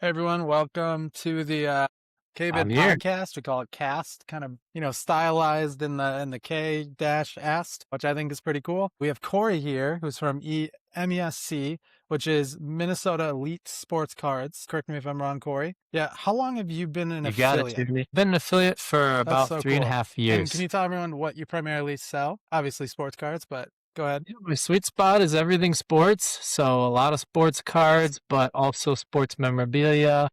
Hey everyone, welcome to the I'm K-Bit here. podcast. We call it cast, kind of, stylized in the K-AST, which I think is pretty cool. We have Kory here, who's from MESC, which is Minnesota Elite Sports Cards. Correct me if I'm wrong, Kory. Yeah, how long have you been an You got it, affiliate? Tiffany. Been an affiliate for That's about so three and a cool. half And can years. you tell everyone what you primarily sell? Obviously sports cards, but go ahead. Yeah, my sweet spot is everything sports. So a lot of sports cards, but also sports memorabilia,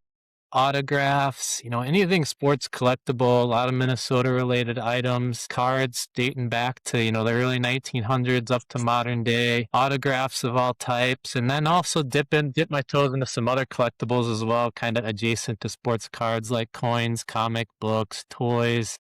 autographs, anything sports collectible, a lot of Minnesota related items, cards dating back to, the early 1900s up to modern day, autographs of all types, and then also dip my toes into some other collectibles as well, kind of adjacent to sports cards like coins, comic books, toys,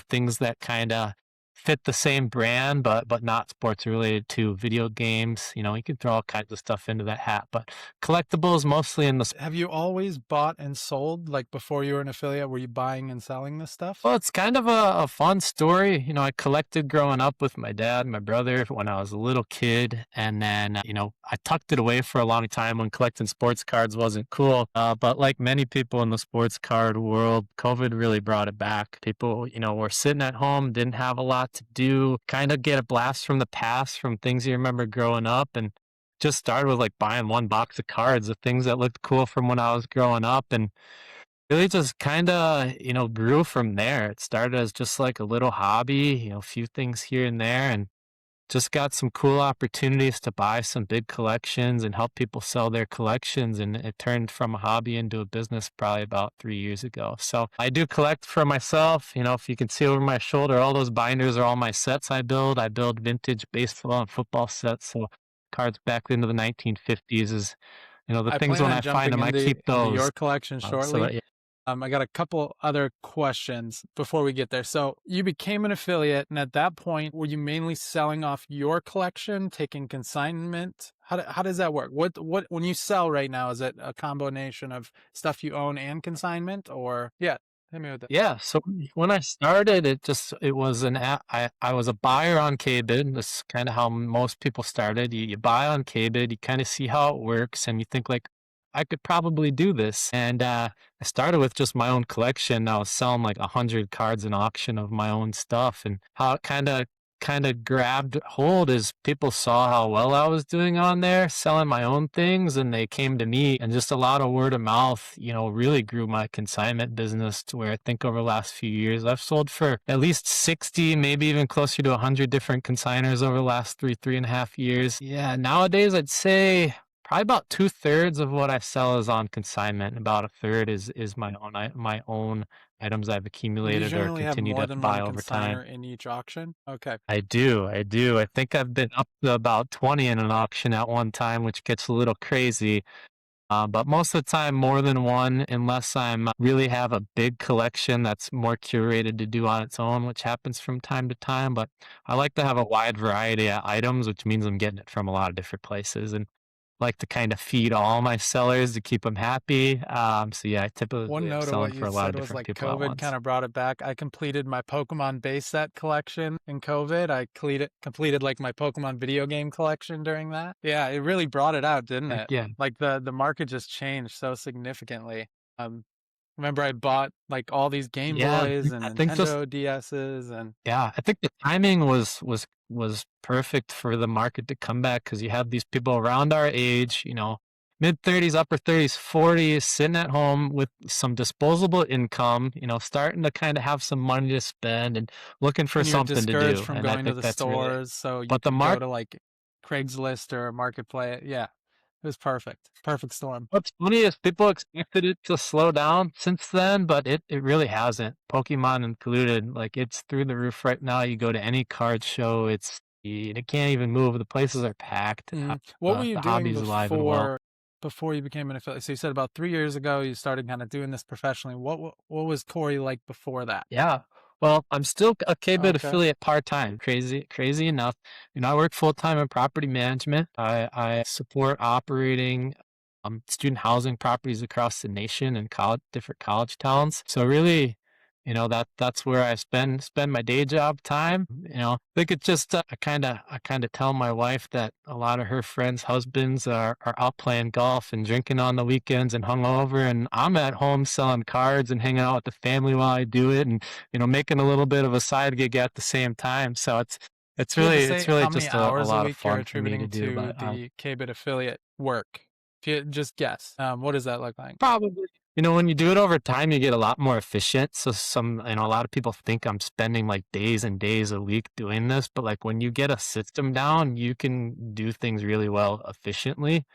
things that kind of fit the same brand but not sports related to video games. You can throw all kinds of stuff into that hat, but collectibles mostly in the. Have you always bought and sold, like before you were an affiliate? Were you buying and selling this stuff? Well, it's kind of a fun story. I collected growing up with my dad and my brother when I was a little kid. And then, I tucked it away for a long time when collecting sports cards wasn't cool. But like many people in the sports card world, COVID really brought it back. People, were sitting at home, didn't have a lot to do, kind of get a blast from the past, from things you remember growing up. And just started with like buying one box of cards of things that looked cool from when I was growing up. And really just kind of, grew from there. It started as just like a little hobby, a few things here and there, and just got some cool opportunities to buy some big collections and help people sell their collections. And it turned from a hobby into a business probably about 3 years ago. So I do collect for myself. If you can see over my shoulder, all those binders are all my sets I build. I build vintage baseball and football sets. So cards back into the 1950s is, the I things plan when on I find jumping them, I keep into your those. collection So shortly. that, I got a couple other questions before we get there. So you became an affiliate, and at that point, were you mainly selling off your collection, taking consignment? How does that work? What when you sell right now, is it a combination of stuff you own and consignment, or yeah? Hit me with that. Yeah, so when I started, it was I was a buyer on KBid. This is kind of how most people started. You buy on KBid, you kind of see how it works, and you think like, I could probably do this. And I started with just my own collection. I was selling like 100 cards in auction of my own stuff, and how it kind of grabbed hold is people saw how well I was doing on there selling my own things, and they came to me, and just a lot of word of mouth, really grew my consignment business to where I think over the last few years I've sold for at least 60, maybe even closer to 100 different consigners over the last three and a half years. Yeah, nowadays I'd say probably about 2/3 of what I sell is on consignment. About a third is my own items I've Do you accumulated or generally have continue more to than buy one over time. consigner in each auction? Okay. I do. I do. I think I've been up to about 20 in an auction at one time, which gets a little crazy. But most of the time, more than one, unless I'm really have a big collection that's more curated to do on its own, which happens from time to time. But I like to have a wide variety of items, which means I'm getting it from a lot of different places, and like to kind of feed all my sellers to keep them happy. So yeah, I One typically am note of selling what for you a lot of said was different like people at COVID kind once. of brought it back. I completed my Pokemon base set collection in COVID. I completed like my Pokemon video game collection during that. Yeah, it really brought it out, didn't Heck it? yeah. Like the market just changed so significantly. Um, remember I bought like all these Game Yeah, Boys and I think just Nintendo DSs and Yeah, I think the timing was perfect for the market to come back because you have these people around our age, mid 30s, upper 30s, 40s, sitting at home with some disposable income, starting to kind of have some money to spend and looking for and you're something to discouraged do. from And I going to think the that's really, stores, so you but the could go market. to like Craigslist or Marketplace. Yeah, it was perfect. Perfect storm. What's funny is people expected it to slow down since then, but it really hasn't. Pokemon included, like it's through the roof right now. You go to any card show, it can't even move. The places are packed. What were you The doing hobby's alive and well. before you became an affiliate? So you said about 3 years ago you started kind of doing this professionally. What was Kory like before that? Yeah. Well, I'm still a K-Bit Okay. affiliate part-time. Crazy enough. I work full-time in property management. I support operating student housing properties across the nation and different college towns. So really, that's where I spend my day job time. I think it's just I kind of tell my wife that a lot of her friends' husbands are out playing golf and drinking on the weekends and hungover, and I'm at home selling cards and hanging out with the family while I do it, and making a little bit of a side gig at the same time. So it's You had to really say it's really how many just a hours a lot of week you're fun for me to attributing do. to But the K-Bit affiliate work. If you just guess, what does that look like? probably. When you do it over time, you get a lot more efficient. So a lot of people think I'm spending like days and days a week doing this, but like when you get a system down, you can do things really well efficiently.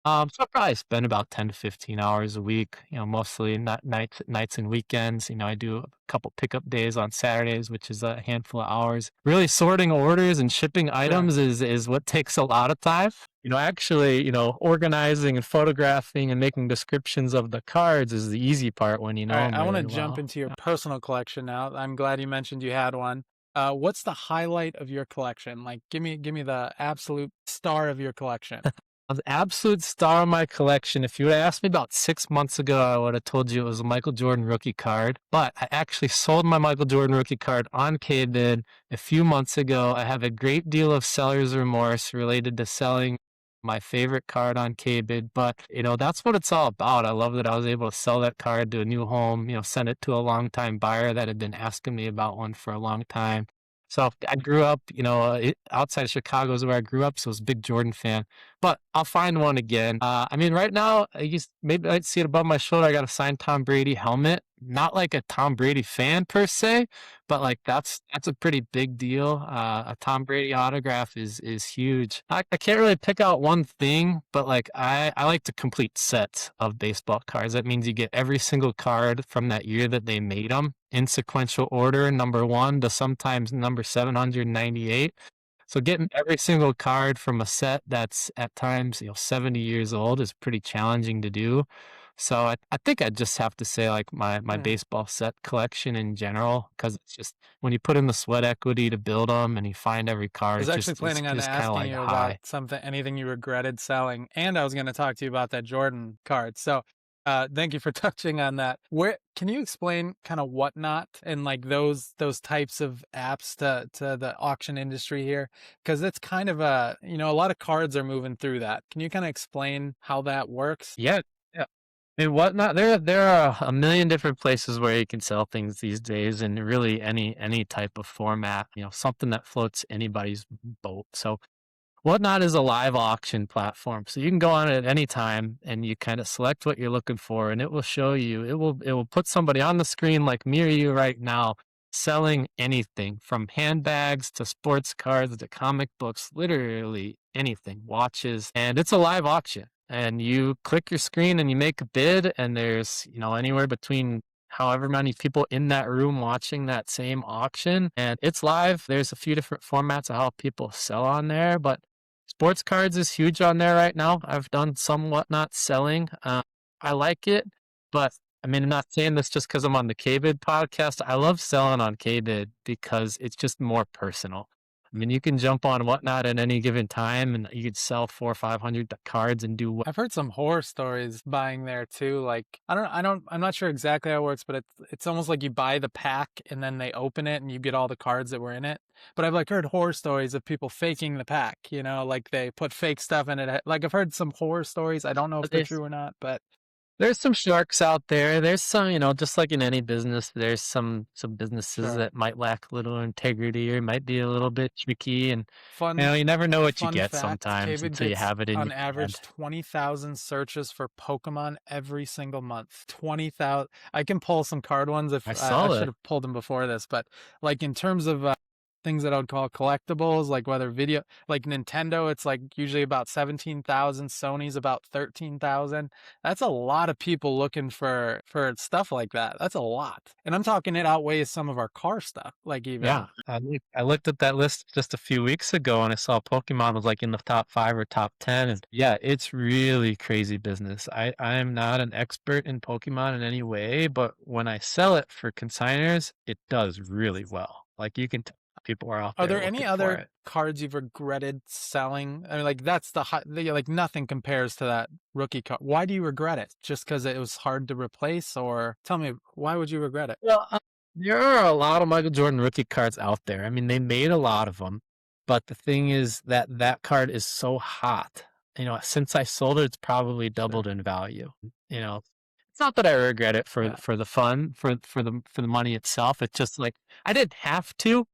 So I probably spend about 10 to 15 hours a week, mostly not nights and weekends. I do a couple pickup days on Saturdays, which is a handful of hours. Really sorting orders and shipping Sure. items is what takes a lot of time. Actually, organizing and photographing and making descriptions of the cards is the easy part when you All know right, them I want to really jump well. into your personal collection now. I'm glad you mentioned you had one. What's the highlight of your collection? Like, give me the absolute star of your collection. The absolute star of my collection. If you would have asked me about 6 months ago, I would have told you it was a Michael Jordan rookie card. But I actually sold my Michael Jordan rookie card on KBID a few months ago. I have a great deal of seller's remorse related to selling my favorite card on KBID, but that's what it's all about. I love that I was able to sell that card to a new home, send it to a longtime buyer that had been asking me about one for a long time. So I grew up, outside of Chicago is where I grew up, so I was a big Jordan fan. But I'll find one again. I mean, right now, maybe I'd see it above my shoulder. I got a signed Tom Brady helmet. Not like a Tom Brady fan per se, but like that's a pretty big deal. A Tom Brady autograph is huge. I can't really pick out one thing, but like I like the complete set of baseball cards. That means you get every single card from that year that they made them in sequential order, number one to sometimes number 798. So getting every single card from a set that's at times 70 years old is pretty challenging to do. So I think I'd just have to say like my Hmm. baseball set collection in general, because it's just when you put in the sweat equity to build them and you find every I card, was actually it's planning on just kind of asking like a you about high. anything you regretted selling, and I was going to talk to you about that Jordan card. So, thank you for touching on that. Where can you explain kind of Whatnot and like those types of apps to the auction industry here? Because it's kind of a lot of cards are moving through that. Can you kind of explain how that works? Yeah, yeah. And whatnot. There are a million different places where you can sell things these days, and really any type of format. Something that floats anybody's boat. So Whatnot is a live auction platform, so you can go on it at any time and you kind of select what you're looking for, and it will show you. It will put somebody on the screen like me or you right now selling anything from handbags to sports cards to comic books, literally anything, watches, and it's a live auction. And you click your screen and you make a bid, and there's anywhere between however many people in that room watching that same auction, and it's live. There's a few different formats of how people sell on there, but sports cards is huge on there right now. I've done some Whatnot selling. I like it, but I mean, I'm not saying this just because I'm on the KBID podcast. I love selling on KBID because it's just more personal. I mean, you can jump on Whatnot at any given time, and you could sell 400 or 500 cards and do. I've heard some horror stories buying there too. Like I'm not sure exactly how it works, but it's almost like you buy the pack and then they open it and you get all the cards that were in it. But I've like heard horror stories of people faking the pack, like they put fake stuff in it. Like I've heard some horror stories. I don't know if they're true or not, but There's some sharks out there. There's some, just like in any business, there's some businesses sure. that might lack a little integrity or might be a little bit tricky, and Fun you never know what you fun get fact, sometimes David until you gets have it in on your hand. average 20,000 searches for Pokemon every single month. 20,000. I can pull some card ones if I I saw should that. have pulled them before this, but like in terms of things that I would call collectibles, like whether video, like Nintendo, it's like usually about 17,000, Sony's about 13,000. That's a lot of people looking for stuff like that. That's a lot. And I'm talking it outweighs some of our car stuff, like Yeah, even. I looked at that list just a few weeks ago, and I saw Pokemon was like in the top 5 or top 10. And yeah, it's really crazy business. I'm not an expert in Pokemon in any way, but when I sell it for consigners, it does really well. Like you can tell people are out Are there there any looking for other it. cards you've regretted selling? I mean, like that's like nothing compares to that rookie card. Why do you regret it? Just because it was hard to replace, or tell me why would you regret it? Well, There are a lot of Michael Jordan rookie cards out there. I mean, they made a lot of them, but the thing is that that card is so hot. Since I sold it, it's probably Sure. doubled in value. It's not that I regret it Yeah. for the fun, for the money itself. It's just like I didn't have to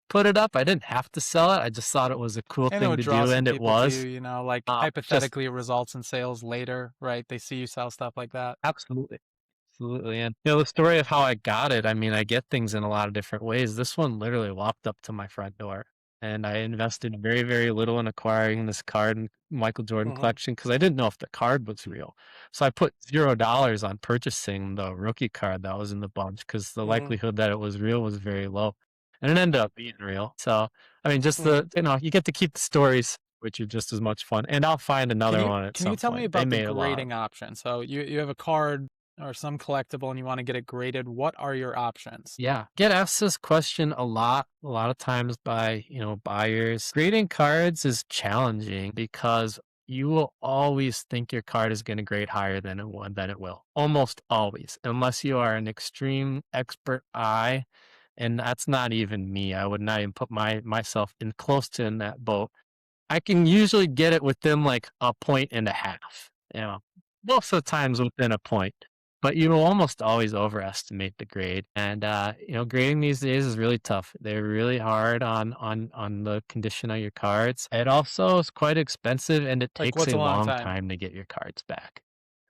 put it up. I didn't have to sell it. I just thought it was a cool I know thing it to do, draws some and it people to you, was. like Just hypothetically it results in sales later, right? They see you sell stuff like that. absolutely. Absolutely, and, the story of how I got it, I mean, I get things in a lot of different ways. This one literally walked up to my front door, and I invested very, very little in acquiring this card and Michael Jordan Hmm. collection because I didn't know if the card was real. So I put $0 on purchasing the rookie card that was in the bunch because the Hmm. likelihood that it was real was very low, and it ended up being real. So, I mean, just Hmm. you get to keep the stories, which are just as much fun, and I'll find Can another you one at can you some tell me point. They about the made a lot. grading option? So you have a card or some collectible and you want to get it graded. What are your options? Yeah, get asked this question a lot of times by, buyers. Grading cards is challenging because you will always think your card is going to grade higher than it will. Almost always, unless you are an extreme expert eye, and that's not even me. I would not even put myself in close to in that boat. I can usually get it within like a point and a half, most of the times within a point. But you will almost always overestimate the grade. And grading these days is really tough. They're really hard on the condition of your cards. It also is quite expensive and it Like takes what's a a long long time? time to get your cards back.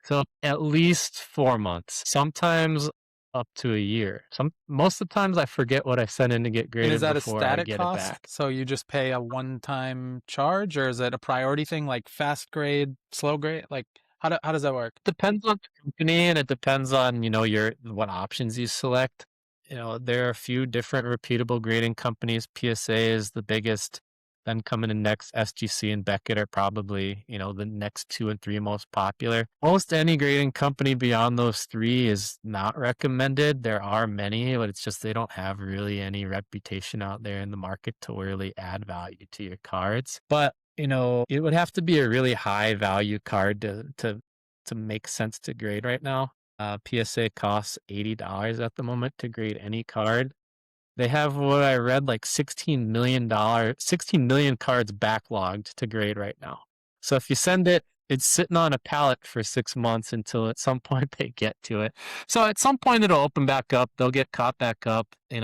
So at least 4 months, sometimes up to a year. Most of the times I forget what I sent in to get And is graded that a before I static get it cost? back. So you just pay a one-time charge, or is it a priority thing like fast grade, slow grade? Like how does that work? Depends on the company and it depends on, your what options you select. There are a few different reputable grading companies. PSA is the biggest. Then coming in next, SGC and Beckett are probably, the next two and three most popular. Most any grading company beyond those three is not recommended. There are many, but it's just they don't have really any reputation out there in the market to really add value to your cards. But it would have to be a really high value card to make sense to grade right now. PSA costs $80 at the moment to grade any card. They have what I read like $16 million, 16 million cards backlogged to grade right now. So if you send it, it's sitting on a pallet for 6 months until at some point they get to it. So at some point it'll open back up. They'll get caught back up. They'll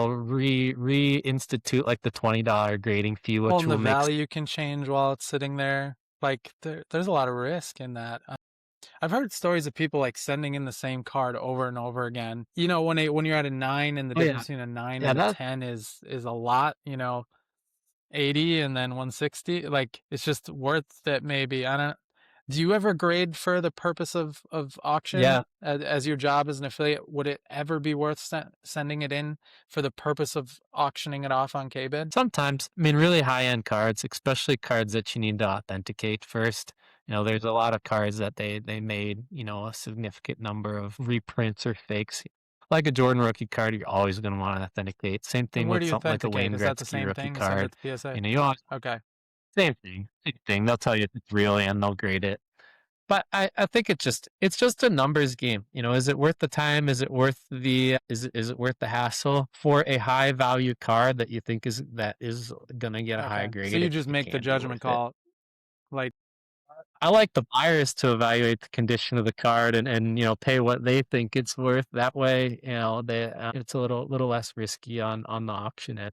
reinstitute like the $20 grading fee, Well, which and the will make value can change while it's sitting there. Like there's a lot of risk in that. I've heard stories of people like sending in the same card over and over again. When you're at a 9 and the oh yeah difference between a 9 yeah and a that 10 is a lot, 80 and then 160, like it's just worth it maybe. I don't Do you ever grade for the purpose of auction yeah as your job as an affiliate? Would it ever be worth sending it in for the purpose of auctioning it off on KBid? Sometimes, I mean, really high-end cards, especially cards that you need to authenticate first. There's a lot of cards that they made, a significant number of reprints or fakes. Like a Jordan rookie card, you're always going to want to authenticate. Same And thing where with do you something like a authenticate? Wayne Is that the Gretzky same rookie thing? You send card. it to PSA? You always, Okay. same thing, same thing. They'll tell you if it's real and they'll grade it. But I think it's just a numbers game. Is it worth the time? Is it worth the hassle for a high value card that you think is gonna get a high Okay. So grade? you It, just it make the can be judgment worth it. call. Like, I like the buyers to evaluate the condition of the card and pay what they think it's worth. That way, it's a little less risky on the auction end.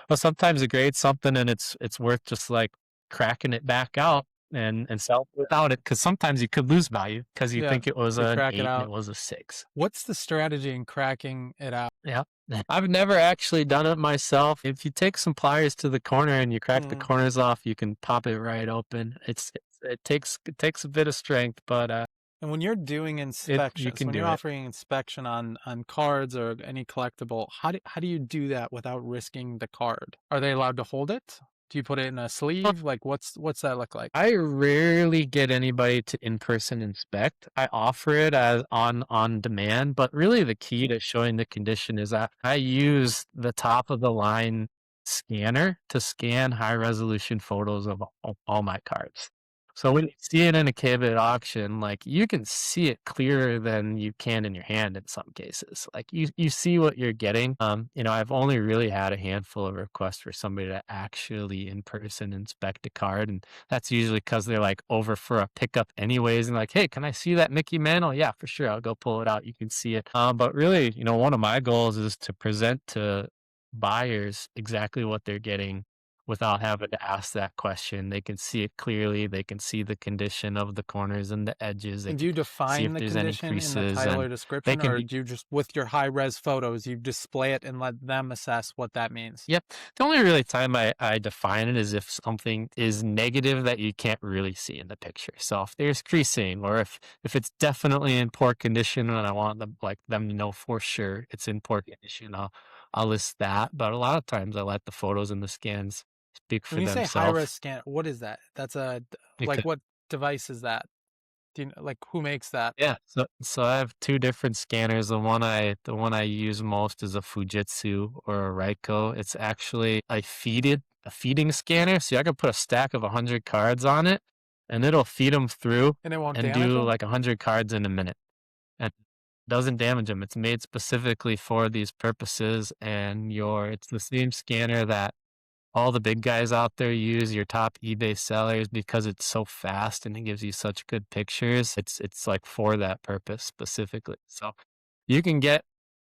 But sometimes you grade something and it's worth just like cracking it back out and sell without it because sometimes you could lose value because you yeah, think it was to an crack it 8 and it out. was a 6. What's the strategy in cracking it out? Yeah. I've never actually done it myself. If you take some pliers to the corner and you crack the Mhm. corners off, you can pop it right open. It takes a bit of strength, but And when you're doing you inspections, can when you're do it. offering inspection on cards or any collectible, how do you do that without risking the card? Are they allowed to hold it? Do you put it in a sleeve? Like what's that look like? I rarely get anybody to in-person inspect. I offer it as on demand, but really the key to showing the condition is that I use the top of the line scanner to scan high resolution photos of all my cards. So when you see it in a cabinet auction, like you can see it clearer than you can in your hand in some cases. Like you see what you're getting. I've only really had a handful of requests for somebody to actually in person inspect a card, and that's usually because they're like over for a pickup anyways, and like, hey, can I see that Mickey Mantle? Yeah, for sure. I'll go pull it out. You can see it. But really, one of my goals is to present to buyers exactly what they're getting without having to ask that question. They can see it clearly. They can see the condition of the corners and the edges. They And do can you see define if the there's any condition in the creases, title and or they description, can or be do you just, with your high res photos, you display it and let them assess what that means? yep. The only really time I define it is if something is negative that you can't really see in the picture. So if there's creasing, or if it's definitely in poor condition and I want them to know for sure it's in poor condition, I'll list that. But a lot of times I let the photos and the scans speak When for you say high res themselves. scan, what is that? That's It like, could what device is that? Like, who makes that? Yeah, so I have 2 different scanners. The one I use most is a Fujitsu or a Raiko. It's actually a feeding scanner, so I can put a stack of 100 cards on it, and it'll feed them through And it won't and damage do them? like 100 cards in a minute, and doesn't damage them. It's made specifically for these purposes, and it's the same scanner that all the big guys out there use, your top eBay sellers, because it's so fast and it gives you such good pictures. It's like for that purpose specifically. So you can get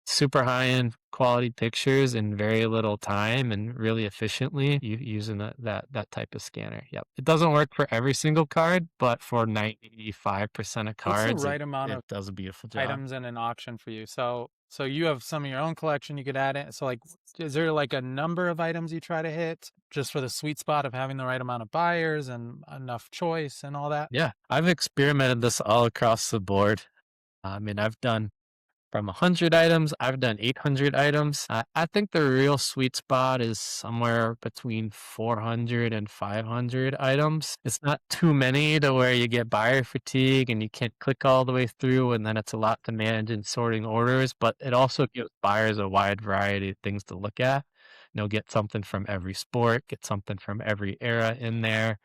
super high end quality pictures in very little time and really efficiently using that type of scanner. Yep. It doesn't work for every single card, but for 95% of What's the cards, it right amount it of does a beautiful job. items in an auction for you? So you have some of your own collection you could add in. So like, is there like a number of items you try to hit just for the sweet spot of having the right amount of buyers and enough choice and all that? Yeah. I've experimented this all across the board. I mean, I've done from 100 items, I've done 800 items. I think the real sweet spot is somewhere between 400 and 500 items. It's not too many to where you get buyer fatigue and you can't click all the way through, and then it's a lot to manage in sorting orders, but it also gives buyers a wide variety of things to look at. Get something from every sport, get something from every era in there.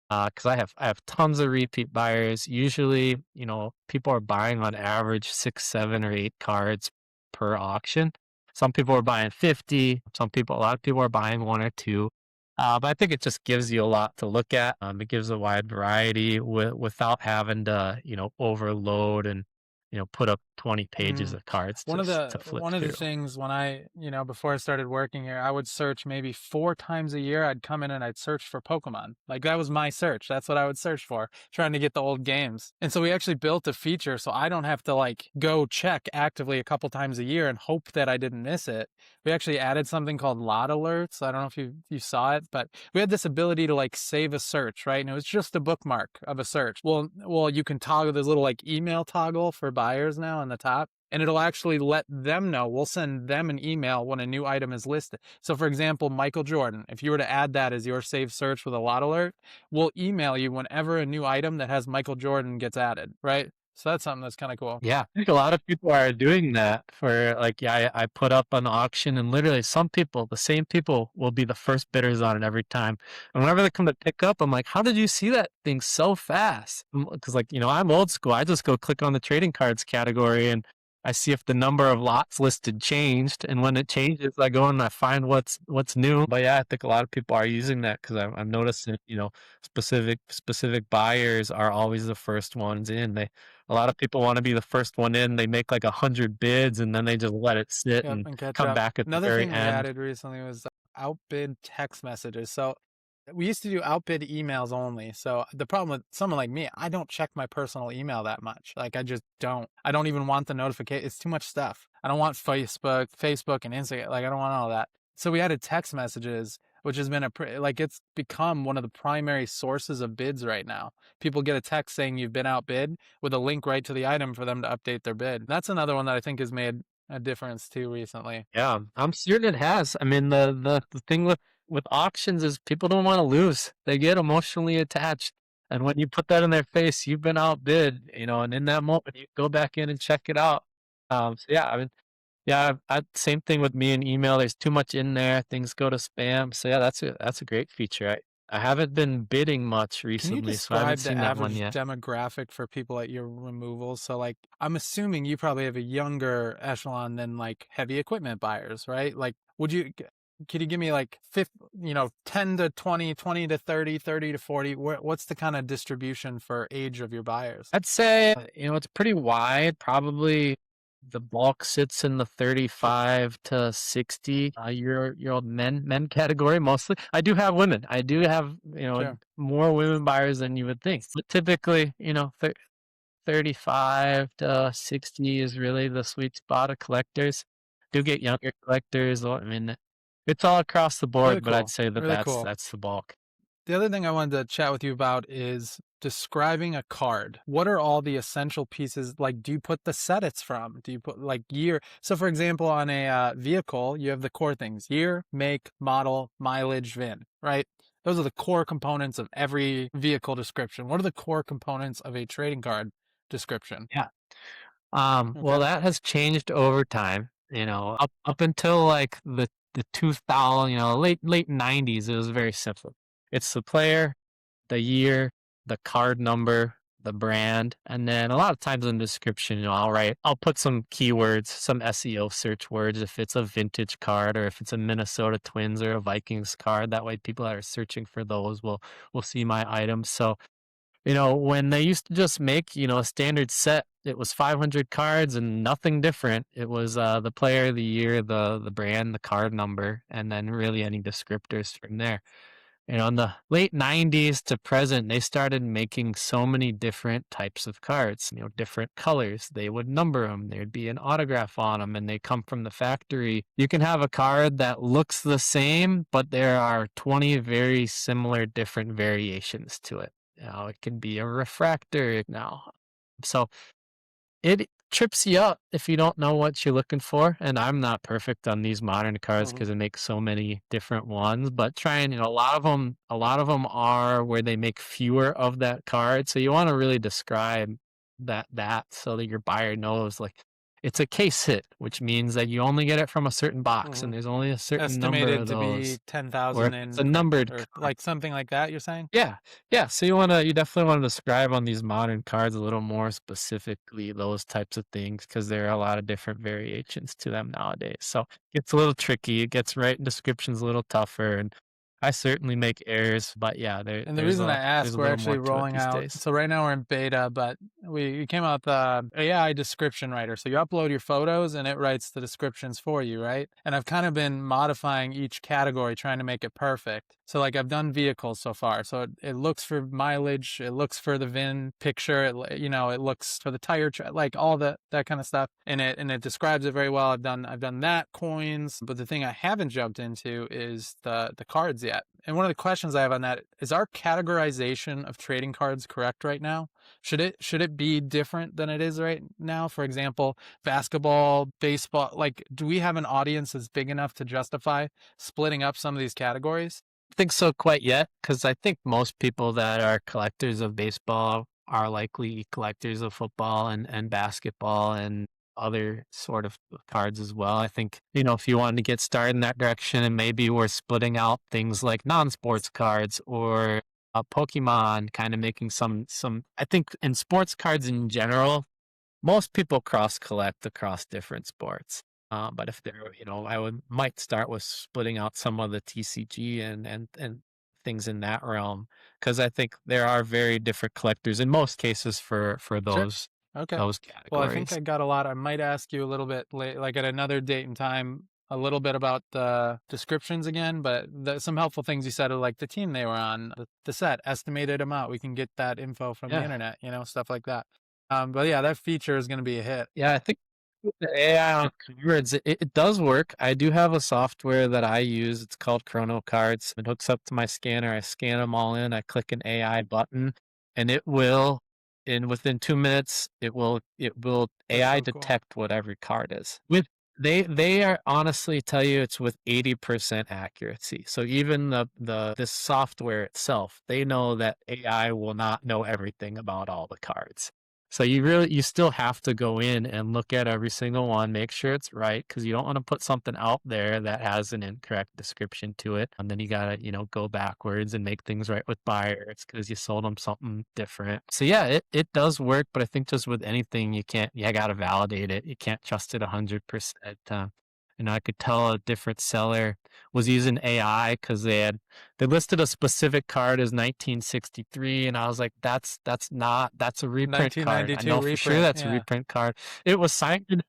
Because I have tons of repeat buyers. Usually, people are buying on average 6, 7, or 8 cards per auction. Some people are buying 50. A lot of people are buying 1 or 2. But I think it just gives you a lot to look at. It gives a wide variety without having to, overload and, put up 20 pages Mm. of cards One of to the flip one of the through. things when before I started working here, I would search maybe 4 times a year. I'd come in and I'd search for Pokemon. Like, that was my search. That's what I would search for, trying to get the old games. And so we actually built a feature so I don't have to like go check actively a couple times a year and hope that I didn't miss it. We actually added something called lot alerts. I don't know if you saw it, but we had this ability to like save a search, right? And it was just a bookmark of a search. Well, you can toggle this little like email toggle for buyers now on the top, and it'll actually let them know. We'll send them an email when a new item is listed. So for example, Michael Jordan, if you were to add that as your saved search with a lot alert, we'll email you whenever a new item that has Michael Jordan gets added, right? So that's something that's kind of cool. Yeah, I think a lot of people are doing that for like, yeah, I put up an auction and literally the same people will be the first bidders on it every time. And whenever they come to pick up, I'm like, how did you see that thing so fast? Because like, I'm old school. I just go click on the trading cards category and I see if the number of lots listed changed. And when it changes, I go and I find what's new. But yeah, I think a lot of people are using that because I'm noticing, specific buyers are always the first ones in. A lot of people wanna be the first one in, they make like 100 bids, and then they just let it sit Yep, and and catch come up. back at the Another very thing we end. added recently was outbid text messages. So we used to do outbid emails only. So the problem with someone like me, I don't check my personal email that much. Like, I just don't. I don't even want the notification. It's too much stuff. I don't want Facebook and Instagram. Like, I don't want all that. So we added text messages, which has been it's become one of the primary sources of bids right now. People get a text saying you've been outbid with a link right to the item for them to update their bid. That's another one that I think has made a difference too recently. Yeah, I'm certain it has. I mean, the thing with auctions is people don't wanna lose. They get emotionally attached, and when you put that in their face, "You've been outbid," and in that moment, you go back in and check it out. So yeah, I mean, yeah, same thing with me and email. There's too much in there, things go to spam. So yeah, that's a great feature. I haven't been bidding much Can you recently, so I haven't describe the seen that one average yet. demographic for people at your removals? So, like, I'm assuming you probably have a younger echelon than like heavy equipment buyers, right? Like, could you give me like 10 to 20, 20 to 30, 30 to 40? What's the kind of distribution for age of your buyers? I'd say, it's pretty wide. Probably the bulk sits in the 35 to 60 year old men category mostly. I do have women. I do have, Sure. more women buyers than you would think. But typically, 35 to 60 is really the sweet spot of collectors. Do get younger collectors. Well, I mean, it's all across the Really board, but I'd cool. say that Really that's cool. that's the bulk. The other thing I wanted to chat with you about is describing a card. What are all the essential pieces? Like, do you put the set it's from? Do you put like year? So, for example, on a vehicle, you have the core things: year, make, model, mileage, VIN, right? Those are the core components of every vehicle description. What are the core components of a trading card description? Yeah. Well, Okay. that has changed over time. Up until like the 2000, late 90s, it was very simple. It's the player, the year, the card number, the brand, and then a lot of times in the description, I'll put some keywords, some SEO search words if it's a vintage card or if it's a Minnesota Twins or a Vikings card. That way, people that are searching for those will see my items. So when they used to just make, a standard set, it was 500 cards and nothing different. It was the player, the year, the brand, the card number, and then really any descriptors from there. In the late 90s to present, they started making so many different types of cards, different colors. They would number them. There'd be an autograph on them, and they come from the factory. You can have a card that looks the same, but there are 20 very similar different variations to it. It can be a refractor now. So it trips you up if you don't know what you're looking for, and I'm not perfect on these modern cards Hmm. because it makes so many different ones, but trying, a lot of them are where they make fewer of that card, so you wanna really describe that so that your buyer knows, like, it's a case hit, which means that you only get it from a certain box, Hmm. and there's only a certain number Estimated of to be those, or 10,000 if it's a in numbered or card. like something like that, you're saying? Yeah, yeah, so you definitely wanna describe on these modern cards a little more specifically those types of things because there are a lot of different variations to them nowadays, so it's a little tricky, it gets writing descriptions a little tougher, and I certainly make errors, but yeah, And the there's reason I there's ask, a we're little more actually to it rolling these out. days. So right now we're in beta, but we came out with the AI description writer. So you upload your photos and it writes the descriptions for you, right? And I've kind of been modifying each category, trying to make it perfect. So like I've done vehicles so far. So it looks for mileage, it looks for the VIN picture, it looks for the tire, like all that kind of stuff, and it describes it very well. I've done that coins, but the thing I haven't jumped into is the cards yet. And one of the questions I have on that is our categorization of trading cards correct right now? Should it be different than it is right now? For example, basketball, baseball, like do we have an audience that's big enough to justify splitting up some of these categories? Think so quite yet, because I think most people that are collectors of baseball are likely collectors of football and basketball and other sort of cards as well. I think, if you wanted to get started in that direction and maybe we're splitting out things like non-sports cards or Pokemon, kind of making some, I think in sports cards in general, most people cross collect across different sports. But if they're, I might start with splitting out some of the TCG and things in that realm because I think there are very different collectors in most cases for Sure. those Okay. those Well, I think categories. I got a lot. I might ask you a little bit late, like at another date and time, a little bit about the descriptions again, but some helpful things you said are like the team they were on, the set, estimated amount. We can get that info from the Yeah. internet, stuff like that. But yeah, that feature is going to be a hit. Yeah, I think with the AI on cards, it does work. I do have a software that I use. It's called Chrono Cards. It hooks up to my scanner. I scan them all in. I click an AI button, and it will, in within 2 minutes, it will That's AI so cool. detect what every card is. They are honestly tell you it's with 80% accuracy. So even this software itself, they know that AI will not know everything about all the cards. So you still have to go in and look at every single one, make sure it's right, because you don't want to put something out there that has an incorrect description to it. And then you gotta, go backwards and make things right with buyers because you sold them something different. So yeah, it does work, but I think just with anything, you gotta validate it. You can't trust it 100%. I could tell a different seller was using AI because they listed a specific card as 1963, and I was like, that's a reprint card. I 1992 know for sure reprint. that's a Yeah. reprint card. It was signed.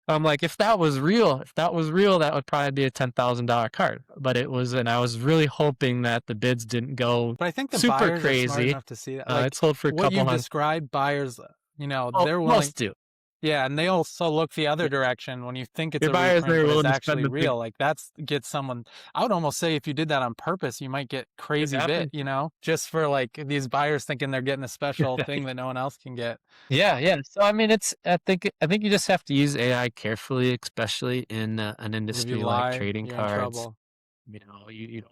I'm like, if that was real, that would probably be a $10,000 card. But it was, and I was really hoping that the bids didn't go But I think the super buyers are smart crazy. enough to see that. It Like sold for a what couple you've hundred. described, buyers, Oh, they're willing. most do. Yeah, and they also look the other Yeah. direction when you think it's Your a buyers reprint, are but it's willing to spend actually the big. real. Like that's gets someone. I would almost say if you did that on purpose, you might get It crazy bit. happened. Just for like these buyers thinking they're getting a special thing that no one else can get. Yeah, yeah. So I mean, I think you just have to use AI carefully, especially in an 'Cause if you industry like lie, trading you're in cards. trouble. You don't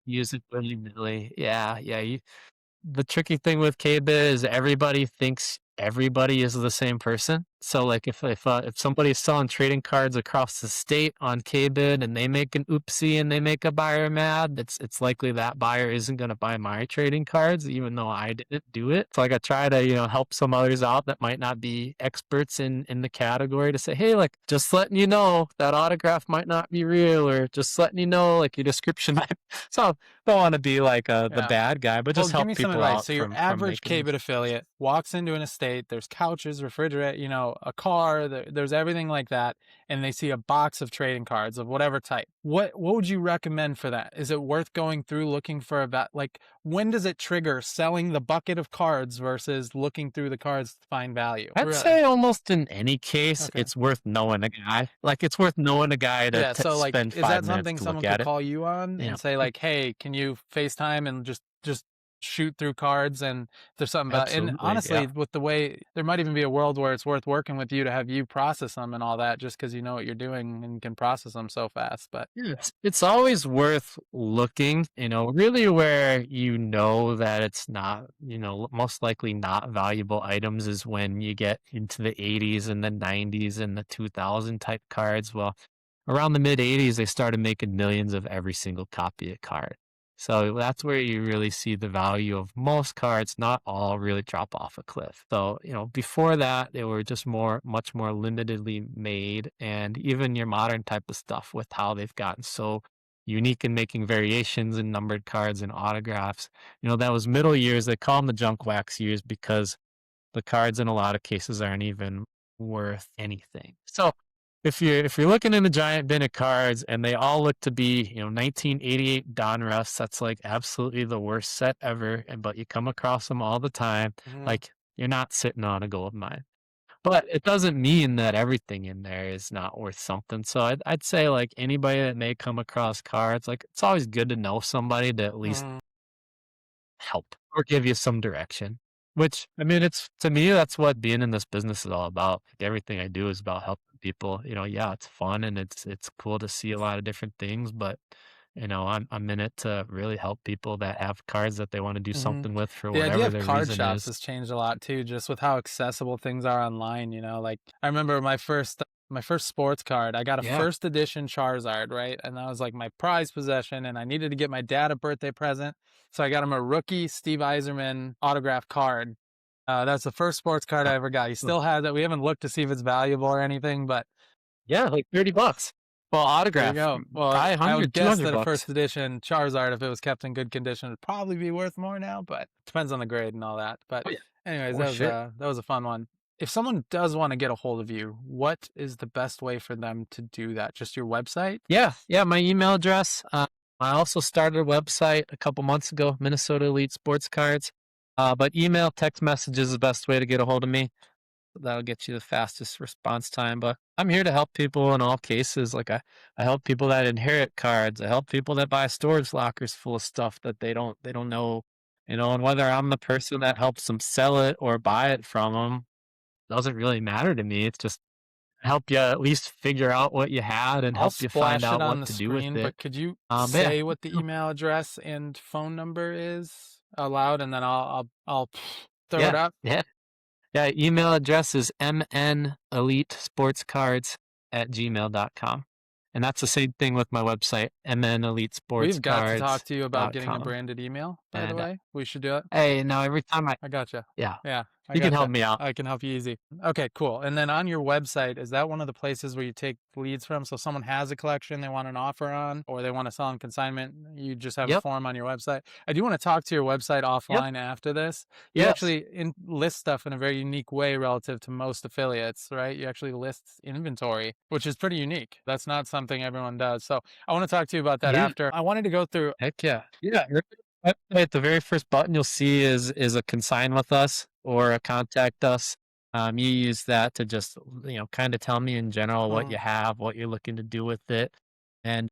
use it willy-nilly. Yeah, yeah. The tricky thing with K-bit is everybody thinks everybody is the same person. So like if somebody's selling trading cards across the state on K-bit and they make an oopsie and they make a buyer mad, it's likely that buyer isn't going to buy my trading cards, even though I didn't do it. So like I try to help some others out that might not be experts in the category to say, hey, like just letting you know that autograph might not be real, or just letting you know like your description might. So don't want to be like the Yeah. bad guy, but Well, just give help me some people advice. out So your from average making. K-bit affiliate walks into an estate, there's couches, refrigerator, a car, there's everything like that, and they see a box of trading cards of whatever type. What would you recommend for that? Is it worth going through looking for like when does it trigger selling the bucket of cards versus looking through the cards to find value? I'd Really? say almost in any case, Okay. it's worth knowing a guy. Like it's worth knowing a guy to, Yeah, to so like spend is five that minutes something to look someone could at it. call you on You and know, say like, "Hey, can you FaceTime and just shoot through cards and if there's something about." And absolutely, honestly, yeah. with the way there might even be a world where it's worth working with you to have you process them and all that just cuz you know what you're doing and can process them so fast, but Yeah, it's always worth looking, really where that it's not, most likely not valuable items is when you get into the 80s and the 90s and the 2000 type cards. Well, around the mid 80s, they started making millions of every single copy of card. So that's where you really see the value of most cards, not all really drop off a cliff. So, before that, they were just much more limitedly made. And even your modern type of stuff with how they've gotten so unique in making variations in numbered cards and autographs, that was middle years. They call them the junk wax years because the cards in a lot of cases aren't even worth anything. So if you're looking in a giant bin of cards and they all look to be, 1988 Donruss, that's like absolutely the worst set ever. But you come across them all the time, mhm, like you're not sitting on a gold mine. But it doesn't mean that everything in there is not worth something. So I'd say like anybody that may come across cards, like it's always good to know somebody to at least mhm, help or give you some direction. Which I mean, it's to me that's what being in this business is all about. Like, everything I do is about helping people. Yeah, it's fun and it's cool to see a lot of different things, but I'm in it to really help people that have cards that they want to do mhm. something with for The idea whatever of their card reason shops is. has changed a lot too, just with how accessible things are online, like I remember my first sports card, I got a Yeah. first edition Charizard, right? And that was like my prized possession and I needed to get my dad a birthday present. So I got him a rookie Steve Eiserman autograph card. That's the first sports card I ever got. He still has it. We haven't looked to see if it's valuable or anything, but Yeah, like $30. Well, there you autograph, go. Well, probably I would 100, guess 200 that a first bucks. edition Charizard, if it was kept in good condition, would probably be worth more now, but depends on the grade and all that. But Oh yeah, anyways, for sure. that was a fun one. If someone does want to get a hold of you, what is the best way for them to do that? Just your website? Yeah, yeah, my email address. I also started a website a couple months ago, Minnesota Elite Sports Cards. But email, text message is the best way to get a hold of me. That'll get you the fastest response time. But I'm here to help people in all cases. Like I help people that inherit cards. I help people that buy storage lockers full of stuff that they don't know, and whether I'm the person that helps them sell it or buy it from them doesn't really matter to me. It's just help you at least figure out what you had and I'll help you find splash it out on what the to do with screen, it. but could you But yeah, say what the email address and phone number is aloud, and then I'll throw it yeah, up? yeah. Yeah, email address is mnelitesportscards@gmail.com. And that's the same thing with my website, We've got to talk to you about getting a mnelitesportscards.com. branded email, by the And way. We should do it. hey, now every time I gotcha. yeah, Yeah, I you can help gotcha. me out. I can help you easy. Okay, cool. And then on your website, is that one of the places where you take leads from? So someone has a collection they want an offer on, or they want to sell on consignment, you just have a Yep, form on your website. I do want to talk to your website yep, offline after this. You yes. actually list stuff in a very unique way relative to most affiliates, right? You actually list inventory, which is pretty unique. That's not something everyone does. So I want to talk to you about that Yeah, after. I wanted to go through. heck yeah. Yeah, website, the very first button you'll see is a consign with us or a contact us. You use that to just, kind of tell me in general what you Mhm. have, what you're looking to do with it. And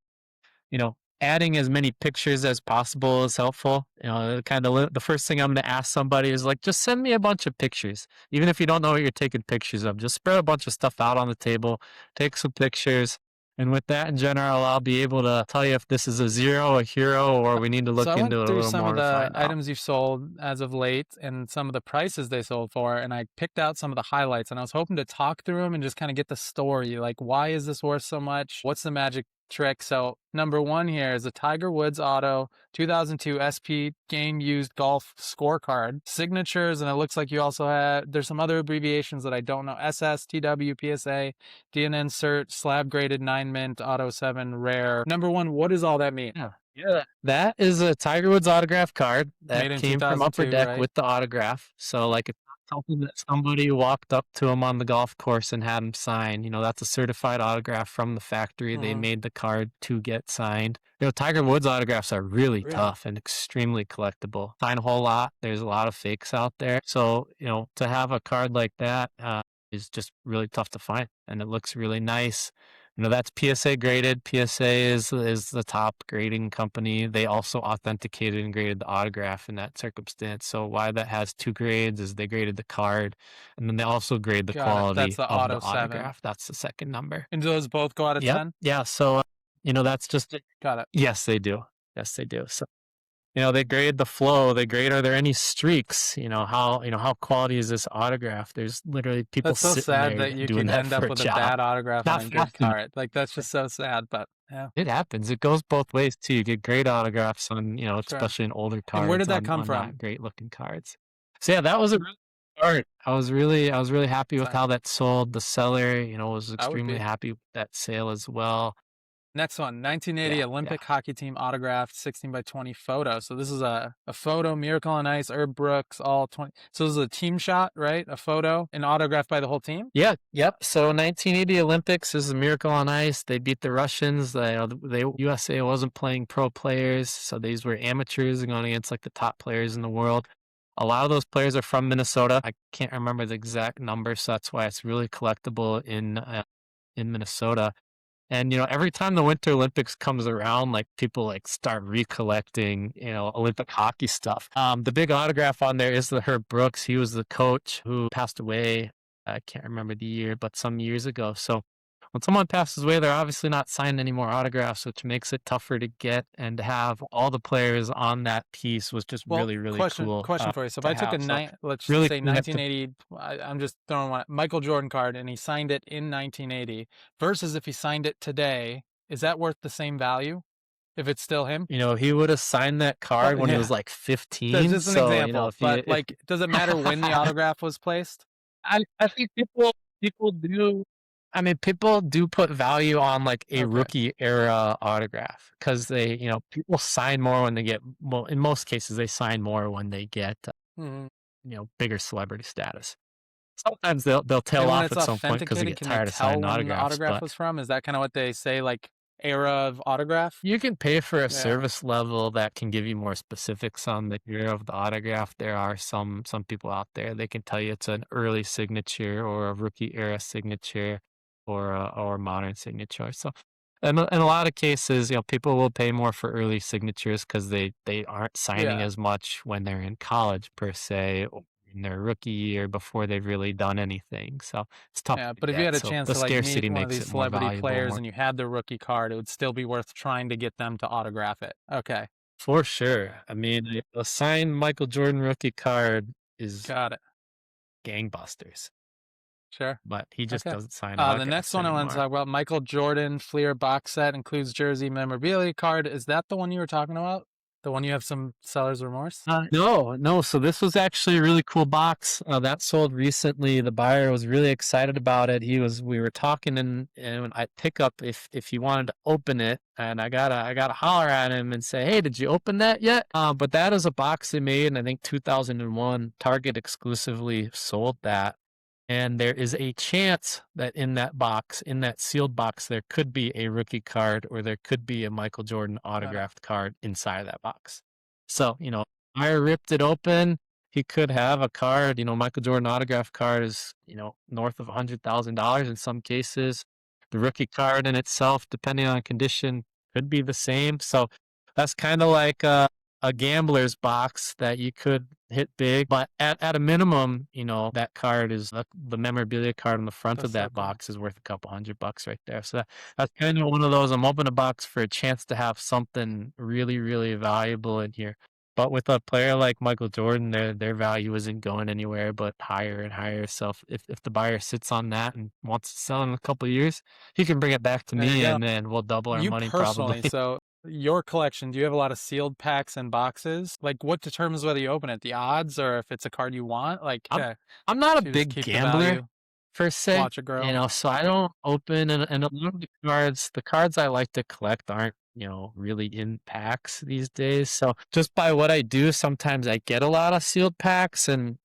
adding as many pictures as possible is helpful. Kind of the first thing I'm going to ask somebody is like, just send me a bunch of pictures. Even if you don't know what you're taking pictures of, just spread a bunch of stuff out on the table, take some pictures. And with that in general, I'll be able to tell you if this is a zero, a hero, or we need to So look I went into it a through little some of more to the find out. items you've sold as of late and some of the prices they sold for, and I picked out some of the highlights, and I was hoping to talk through them and just kind of get the story. Like, why is this worth so much? What's the magic trick? So number one here is a Tiger Woods Auto 2002 SP Game Used Golf Scorecard signatures, and it looks like you also had. There's some other abbreviations that I don't know: SS, TW, PSA, DNN Cert, Slab Graded 9 Mint, Auto 7 Rare. Number one, what does all that mean? Yeah. Yeah. That is a Tiger Woods autograph card that Made in came from Upper 2002, Deck right? with the autograph. So, like, it's not something that somebody walked up to him on the golf course and had him sign. That's a certified autograph from the factory. They Mhm. made the card to get signed. Tiger Woods autographs are really Really? tough and extremely collectible. Sign a whole lot. There's a lot of fakes out there. So, to have a card like that is just really tough to find, and it looks really nice. That's PSA graded. PSA is the top grading company. They also authenticated and graded the autograph in that circumstance. So why that has two grades is they graded the card, and then they also grade the Got it. That's quality the of the Auto 7. autograph. That's the second number. And do those both go out of Yep. 10? Yeah. So that's just Got it. yes, they do. Yes, they do. So they grade the flow. They grade, are there any streaks? How quality is this autograph? There's literally people That's so sitting sad there that you doing could that end for up a with a job. bad autograph on Not a good fast enough. card. Like, that's just so sad, but yeah, It happens. It goes both ways too. You get great autographs on, sure. especially in older And where cards did that come on from? not great looking cards. So yeah, that was a really good card. I was really happy with Sorry. how that sold. The seller, was I would extremely be. happy with that sale as well. Next one, 1980 Yeah, yeah. Olympic hockey team autographed 16 by 20 photo. So this is a photo, Miracle on Ice, Herb Brooks, all 20. So this is a team shot, right? A photo, an autograph by the whole team? Yeah, yep. So 1980 Olympics is a miracle on ice. They beat the Russians. They USA wasn't playing pro players, so these were amateurs going against like the top players in the world. A lot of those players are from Minnesota. I can't remember the exact number, so that's why it's really collectible in Minnesota. And every time the Winter Olympics comes around, like people like start recollecting, Olympic hockey stuff. The big autograph on there is the Herb Brooks. He was the coach who passed away. I can't remember the year, but some years ago. So when someone passes away, they're obviously not signing any more autographs, which makes it tougher to get, and to have all the players on that piece was just Well, really, really question cool question for you. So if to I took a have. So let's just really say cool to have to. 1980, I'm just throwing one Michael Jordan card, and he signed it in 1980, versus if he signed it today, is that worth the same value if it's still him? He would have signed that Oh card when he yeah, was like that's 15. just an So example. if you But if like, does it matter when the autograph was placed? I think people do. I mean, people do put value on like a Okay. rookie era autograph because people sign more when they get, well, in most cases, they sign more when they get, Mhm. bigger celebrity status. Sometimes they'll tail And when off it's at some point because they authenticated, get can they tired of tell signing when the autographs. autograph But was from? Is that kind of what they say, like era of autograph? you can pay for a Yeah. service level that can give you more specifics on the year of the autograph. There are some people out there, they can tell you it's an early signature or a rookie era signature or a modern signature. So in a lot of cases, people will pay more for early signatures because they aren't signing Yeah. as much when they're in college per se, or in their rookie year before they've really done anything. So it's tough Yeah, to but if you get. had a So chance the to like meet scarcity one of makes these it more celebrity valuable, players more. and you had their rookie card, it would still be worth trying to get them to autograph it. Okay, For sure. I mean, a signed Michael Jordan rookie card is got it. gangbusters, Sure. but he just Okay. doesn't sign The next autographs one I want to anymore. talk about, Michael Jordan Fleer box set includes jersey memorabilia card. Is that the one you were talking about? The one you have some seller's remorse? No, no. So this was actually a really cool box that sold recently. The buyer was really excited about it. We were talking, and I pick up if he wanted to open it, and I gotta holler at him and say, hey, did you open that yet? But that is a box they made, and I think 2001 Target exclusively sold that. And there is a chance that in that box, in that sealed box, there could be a rookie card or there could be a Michael Jordan Uh, autographed card inside of that box. So, I ripped it open. He could have a card, Michael Jordan autograph card is, north of $100,000 in some cases. The rookie card in itself, depending on condition, could be the same. So that's kind of like a gambler's box that you could hit big, but at a minimum, that card is the memorabilia card on the front of that's so that cool. box is worth a couple $100 right there. So that's kind of one of those. I'm opening a box for a chance to have something really, really valuable in here. But with a player like Michael Jordan, their value isn't going anywhere but higher and higher. So if the buyer sits on that and wants to sell in a couple of years, he can bring it back to There you me, go. and then we'll double our You money probably. personally, so your collection, do you have a lot of sealed packs and boxes? Like, what determines whether you open it? The odds, or if it's a card you want? Like, I'm I'm not a to just big keep the gambler value, per se, watch it grow. so I don't open, and a lot of the cards I like to collect aren't, really in packs these days. So just by what I do, sometimes I get a lot of sealed packs, and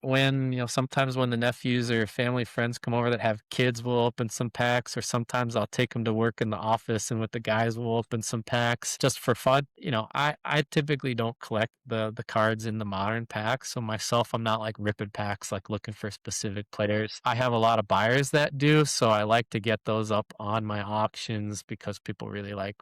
sometimes when the nephews or family friends come over that have kids, we'll open some packs, or sometimes I'll take them to work in the office, and with the guys, we'll open some packs just for fun. I typically don't collect the cards in the modern packs. So myself, I'm not like ripping packs, like looking for specific players. I have a lot of buyers that do, so I like to get those up on my auctions because people really like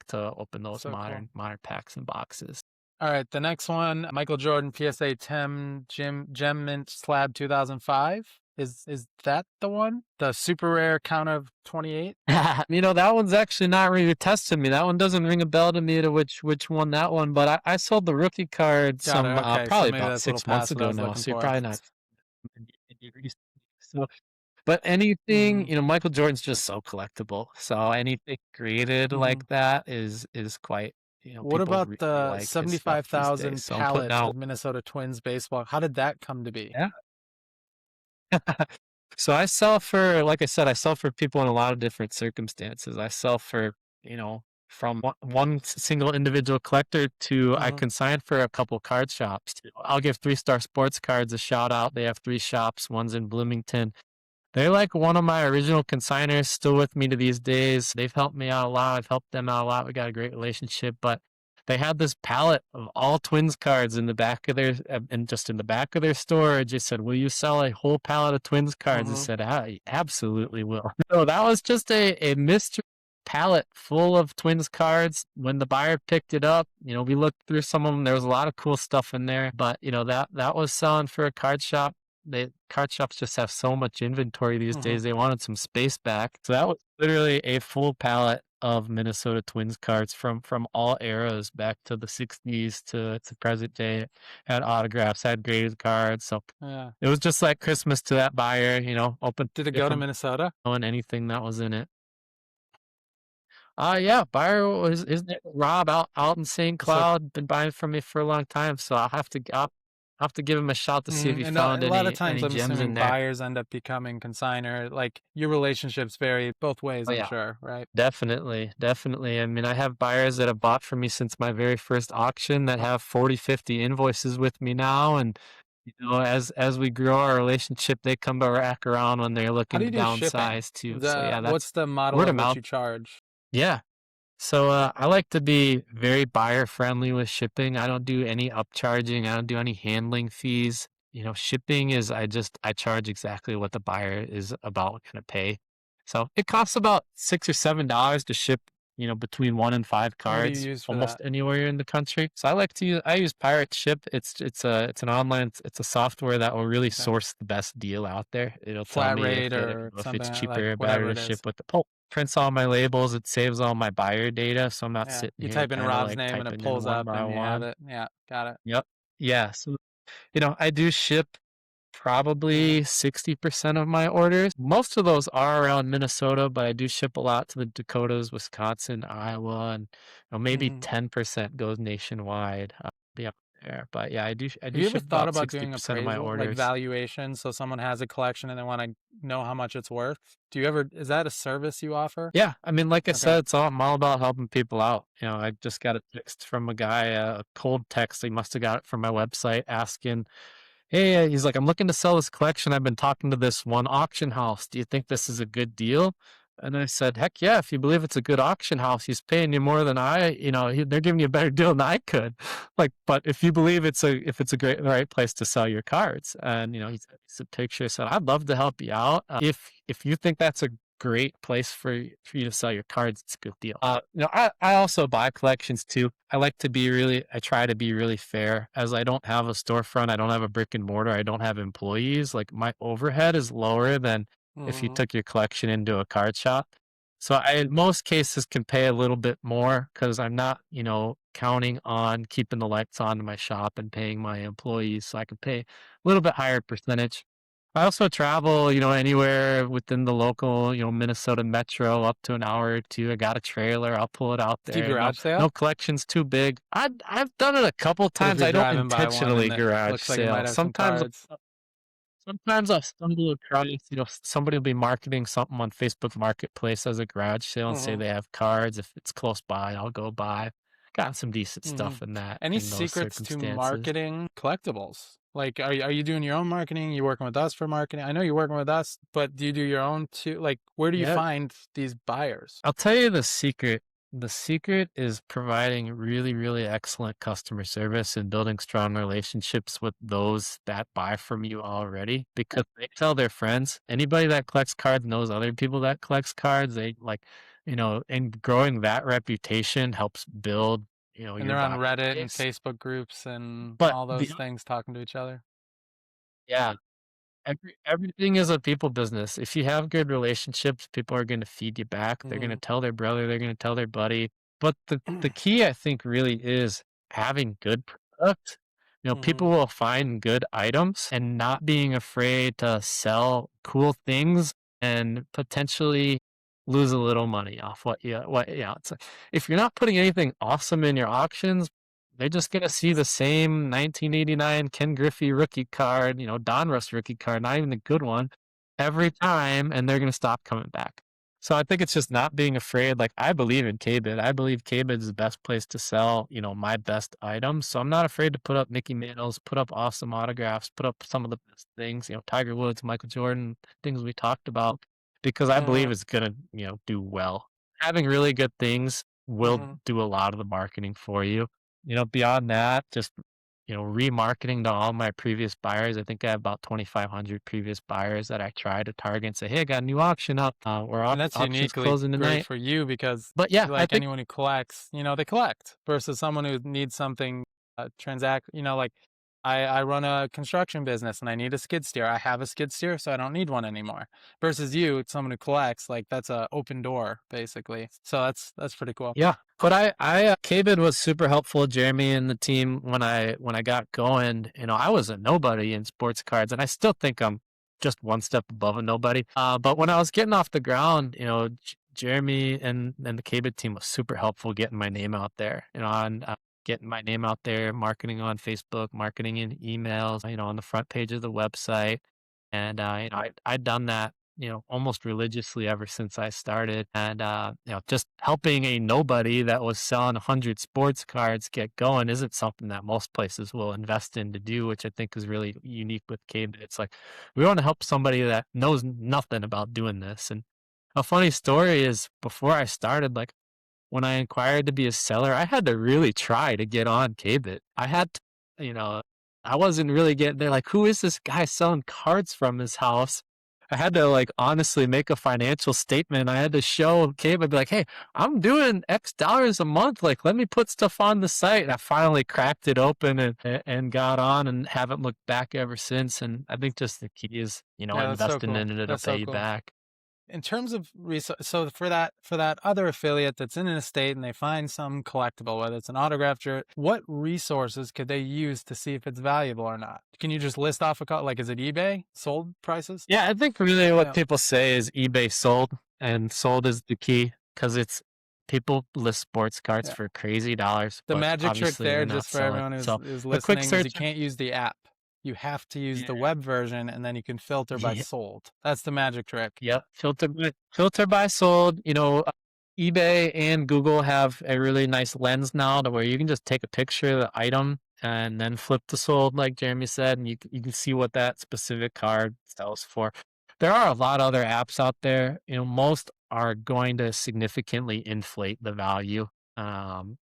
to open those So cool. modern packs and boxes. All right, the next one, Michael Jordan PSA 10 Gem Mint Slab 2005. Is that the one? The super rare count of 28? That one's actually not really testing me. That one doesn't ring a bell to me to which one that one, but I sold the rookie card Got it. some Okay, so probably maybe about that's a little 6 months past what I ago was now, looking so you're for. probably not so. But anything, Hmm. Michael Jordan's just so collectible. So anything created Hmm. like that is quite, What people about really the like his stuff these days. 75,000 So I'm putting palette out, of Minnesota Twins baseball? How did that come to be? yeah. So I sell for, like I said, I sell for people in a lot of different circumstances. I sell for, from one single individual collector to I Hmm. consign for a couple card shops. I'll give 3 Star Sports Cards a shout out. They have 3 shops. One's in Bloomington. They're like one of my original consigners, still with me to these days. They've helped me out a lot. I've helped them out a lot. We got a great relationship. But they had this palette of all Twins cards in the back of their, and just in the back of their storage. They said, "Will you sell a whole palette of Twins cards?" I Hmm. said, "I absolutely will." So that was just a mystery palette full of Twins cards. When the buyer picked it up, we looked through some of them. There was a lot of cool stuff in there, but that was selling for a card shop. Card shops just have so much inventory these Hmm. days. They wanted some space back. So that was literally a full palette of Minnesota Twins cards from all eras back to the 60s to present day. Had autographs, had graded cards. So Yeah. it was just like Christmas to that buyer, open Did it go to different Minnesota? and anything that was in it. Yeah, buyer was isn't it Rob out in St. So, Cloud, been buying from me for a long time, so I'll have to give him a shot to see if he and found a lot of any times I'm gems in assuming there. buyers end up becoming consignor. Like your relationships vary both ways, Oh I'm yeah, sure, right? definitely, definitely. I mean, I have buyers that have bought from me since my very first auction that have 40, 50 invoices with me now, and as we grow our relationship, they come back around when they're How do looking you to do shipping? downsize too. So yeah, What's that's the model word of of what mouth. you charge? Yeah. So I like to be very buyer friendly with shipping. I don't do any upcharging. I don't do any handling fees. Shipping is I charge exactly what the buyer is about going to pay. So it costs about $6 or $7 to ship, between 1 and 5 What do you cards use for almost that? anywhere in the country. So I use Pirate Ship. It's an online it's a software that will really Okay. source the best deal out there. It'll tell Flat me rate if or if it's something like cheaper or better whatever to it is. ship with the Post. Prints all my labels. It saves all my buyer data, so I'm not Yeah. sitting You here type in kind of Rob's like name and it typing in pulls one up by and you have one. it. Yeah, got it. Yep. Yeah. So I do ship Mhm. probably 60% of my orders. Most of those are around Minnesota, but I do ship a lot to the Dakotas, Wisconsin, Iowa, and maybe Mhm. 10% goes nationwide. Be up there, but yeah, I Have do you ever ship thought about about doing 60% of my appraisal, like orders. valuation? So someone has a collection and they want to know how much it's worth. Do you ever, is that a service you offer? Yeah, I mean, like I Okay. said, I'm all about helping people out. I just got a text from a guy, a cold text. He must have got it from my website asking, hey, he's like, I'm looking to sell this collection. I've been talking to this one auction house. Do you think this is a good deal? And I said, heck yeah, if you believe it's a good auction house, he's paying you more than they're giving you a better deal than I could. Like, but if you believe if it's a right place to sell your cards, and he's a picture. So I'd love to help you out. If you think that's a great place for you to sell your cards, it's a good deal. I also buy collections too. I try to be really fair, as I don't have a storefront, I don't have a brick and mortar, I don't have employees. Like, my overhead is lower than if you Mhm. took your collection into a card shop. So I, in most cases, can pay a little bit more because I'm not, counting on keeping the lights on in my shop and paying my employees. So I can pay a little bit higher percentage. I also travel, anywhere within the local, Minnesota metro up to an hour or two. I got a trailer. I'll pull it out Do you there. garage No sale? collection's too big. I've done it a couple What if times. you're I don't driving by one intentionally and it garage looks like it sale. might have some cards? Sometimes I'll stumble across, somebody will be marketing something on Facebook Marketplace as a garage sale and say Mhm. they have cards. If it's close by, I'll go by. Got some decent Mhm. stuff Any in those secrets to circumstances. marketing collectibles? Like, are you doing your own marketing? You working with us for marketing? I know you're working with us, but do you do your own too? Like, where do you Yeah, find these buyers? I'll tell you the secret. The secret is providing really, really excellent customer service and building strong relationships with those that buy from you already, because they tell their friends. Anybody that collects cards knows other people that collects cards. They like, and growing that reputation helps build, And your they're on buyer Reddit and base. Facebook groups and But all those things talking to each other. yeah, everything is a people business. If you have good relationships, people are gonna feed you back. They're gonna Mhm. tell their brother, they're gonna tell their buddy. But the key, I think, really is having good product. People Mhm. will find good items and not being afraid to sell cool things and potentially lose a little money off it's like, if you're not putting anything awesome in your auctions, they're just gonna see the same 1989 Ken Griffey rookie card, Donruss rookie card, not even the good one, every time, and they're gonna stop coming back. So I think it's just not being afraid. Like, I believe in KBID. I believe KBID is the best place to sell, my best items. So I'm not afraid to put up Mickey Mantles, put up awesome autographs, put up some of the best things, Tiger Woods, Michael Jordan, things we talked about, because I believe Mhm. it's gonna, do well. Having really good things will Mhm. do a lot of the marketing for you. Beyond that, just, remarketing to all my previous buyers. I think I have about 2,500 previous buyers that I try to target and say, hey, I got a new auction up. And that's Auction's uniquely closing great tonight. for you because, But yeah, I like think, anyone who collects, they collect versus someone who needs something transact. Like I run a construction business and I need a skid steer. I have a skid steer, so I don't need one anymore. Versus you, it's someone who collects. Like that's a open door basically. So that's pretty cool. yeah. But KBID was super helpful, Jeremy and the team, when I got going. I was a nobody in sports cards, and I still think I'm just one step above a nobody. But when I was getting off the ground, Jeremy and the KBID team was super helpful getting my name out there. On getting my name out there, marketing on Facebook, marketing in emails, on the front page of the website, and I'd done that, almost religiously ever since I started. And, just helping a nobody that was selling 100 sports cards get going isn't something that most places will invest in to do, which I think is really unique with Cade. It's like, we want to help somebody that knows nothing about doing this. And a funny story is, before I started, like, when I inquired to be a seller, I had to really try to get on KBIT. I had to, you know, I wasn't really getting there. Like, who is this guy selling cards from his house? I had to, like, honestly make a financial statement. I had to show KBIT, be like, hey, I'm doing X dollars a month. Like, let me put stuff on the site. And I finally cracked it open and got on and haven't looked back ever since. And I think just the key is, Yeah, that's so investing cool. in it. It'll That's pay so you cool. back. in terms of so for that other affiliate that's in an estate and they find some collectible, whether it's an autographed jersey, what resources could they use to see if it's valuable or not? Can you just list off like, is it eBay sold prices? Yeah, I think really what Yeah. people say is eBay sold, and sold is the key because it's people list sports cards Yeah. for crazy dollars, The but magic trick obviously there, they're not just for selling. everyone So is a quick listening, is you search. can't use the app. You have to use Yeah, the web version, and then you can filter by yeah, sold. That's the magic trick. yep. Filter by sold. eBay and Google have a really nice lens now to where you can just take a picture of the item and then flip to sold, like Jeremy said, and you can see what that specific card sells for. There are a lot of other apps out there. Most are going to significantly inflate the value. And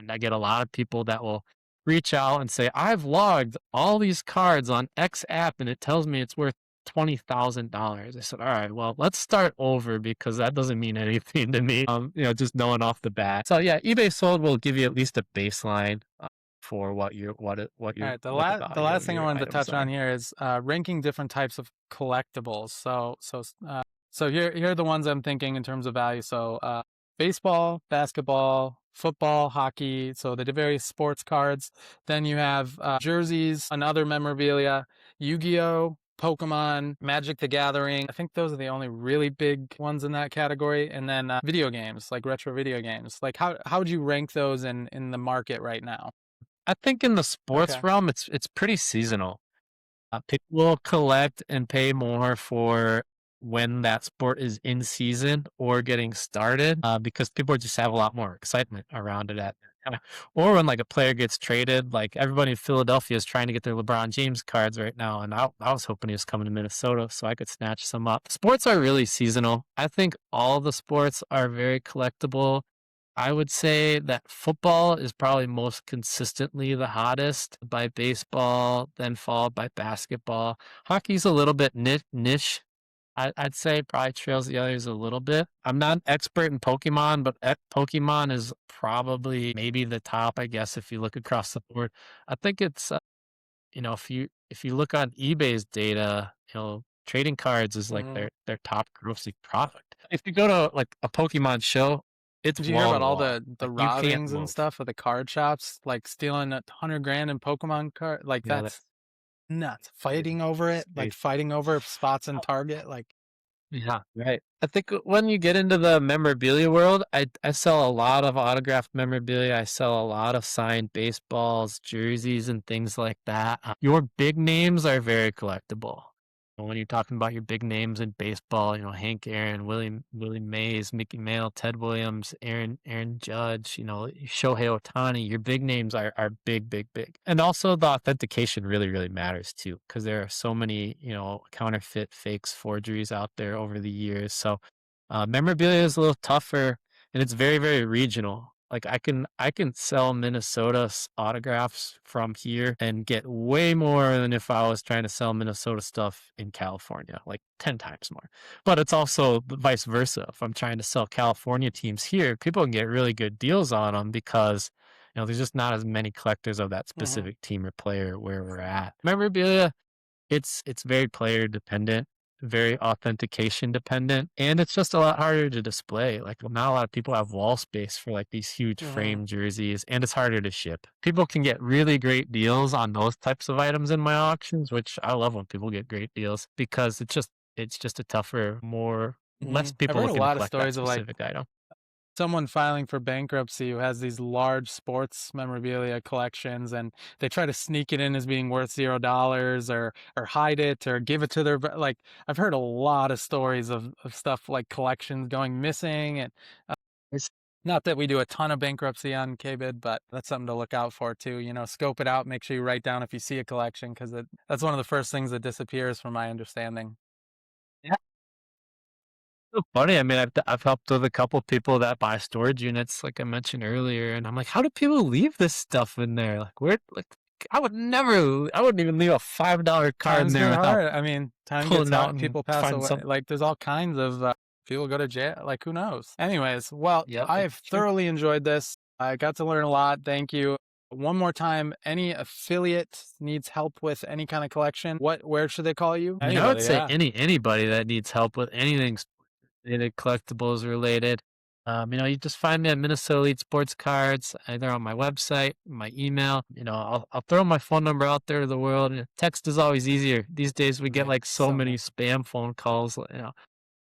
I get a lot of people that will reach out and say, I've logged all these cards on X app and it tells me it's worth $20,000. I said, all right, well, let's start over because that doesn't mean anything to me. Just knowing off the bat. So yeah, eBay sold will give you at least a baseline for what All right, what the the value last of thing I your wanted to items touch on are. here is ranking different types of collectibles. So here are the ones I'm thinking in terms of value. So baseball, basketball, football, hockey. So the various sports cards. Then you have jerseys and other memorabilia, Yu-Gi-Oh, Pokemon, Magic the Gathering. I think those are the only really big ones in that category. And then video games, like retro video games. Like how would you rank those in the market right now? I think in the sports Okay. realm, it's pretty seasonal. People will collect and pay more for when that sport is in season or getting started because people just have a lot more excitement around it at that time. Or when like a player gets traded, like everybody in Philadelphia is trying to get their LeBron James cards right now, and I was hoping he was coming to Minnesota so I could snatch some up. Sports are really seasonal. I think all the sports are very collectible. I would say that football is probably most consistently the hottest by baseball, then followed by basketball. Hockey's a little bit niche. I'd say probably trails the others a little bit. I'm not an expert in Pokemon, but Pokemon is probably maybe the top, I guess, if you look across the board. I think it's if you look on eBay's data, trading cards is like Mhm. their top grossing product. If you go to like a Pokemon show, it's Did you hear wall to about all wall. the Like you can't robbings and move. stuff of the card shops, like stealing 100 grand in Pokemon card? Like Yeah, that's nuts. Fighting over it, that's like crazy. fighting over spots in Target. Like, Yeah, right. I think when you get into the memorabilia world, I sell a lot of autographed memorabilia. I sell a lot of signed baseballs, jerseys, and things like that. Your big names are very collectible. When you're talking about your big names in baseball, Hank Aaron, Willie Mays, Mickey Mantle, Ted Williams, Aaron Judge, Shohei Ohtani, your big names are big, big, big. And also the authentication really, really matters too, because there are so many, counterfeit fakes, forgeries out there over the years. So memorabilia is a little tougher and it's very, very regional. Like I can sell Minnesota autographs from here and get way more than if I was trying to sell Minnesota stuff in California, like 10 times more. But it's also vice versa. If I'm trying to sell California teams here, people can get really good deals on them because there's just not as many collectors of that mhm. specific team or player where we're at. Memorabilia, it's very player dependent, very authentication dependent, and it's just a lot harder to display. Like not a lot of people have wall space for like these huge Mhm. frame jerseys, and it's harder to ship. People can get really great deals on those types of items in my auctions, which I love when people get great deals because it's just a tougher, more less I've people heard a looking to lot of collect that stories of like specific item. someone filing for bankruptcy who has these large sports memorabilia collections, and they try to sneak it in as being worth $0 or hide it or give it to their like. I've heard a lot of stories of stuff like collections going missing, and It's not that we do a ton of bankruptcy on KBID, but that's something to look out for too. Scope it out. Make sure you write down if you see a collection, because that's one of the first things that disappears, from my understanding. yeah, so funny. I mean, I've helped with a couple people that buy storage units, like I mentioned earlier, and I'm like, how do people leave this stuff in there? Like, where, like, I wouldn't even leave a $5 card in Times there get without hard. I mean, time gets pulling out hard. and People pass finding away. something. Like, there's all kinds of people go to jail. Like, who knows? Anyways, well, Yep, I've it's true. thoroughly enjoyed this. I got to learn a lot. Thank you. One more time, any affiliate needs help with any kind of collection, where should they call you? I mean, I would Anybody, say yeah. anybody that needs help with anything, related, collectibles related. You just find me at Minnesota Elite Sports Cards, either on my website, my email. I'll throw my phone number out there to the world. And text is always easier. These days we get Right. like so So many nice. spam phone calls. But yeah,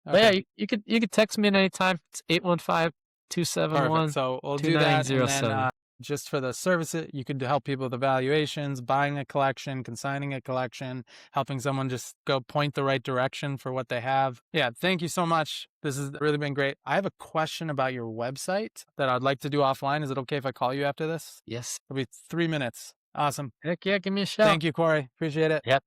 Okay. you could text me at any time. It's 815 two seven Perfect. one So we'll two do nine that. zero And then seven. just for the services, you could help people with evaluations, buying a collection, consigning a collection, helping someone just go point the right direction for what they have. Yeah. Thank you so much. This has really been great. I have a question about your website that I'd like to do offline. Is it okay if I call you after this? Yes. It'll be 3 minutes. Awesome. Heck yeah, give me a shout. Thank you, Kory. Appreciate it. Yep.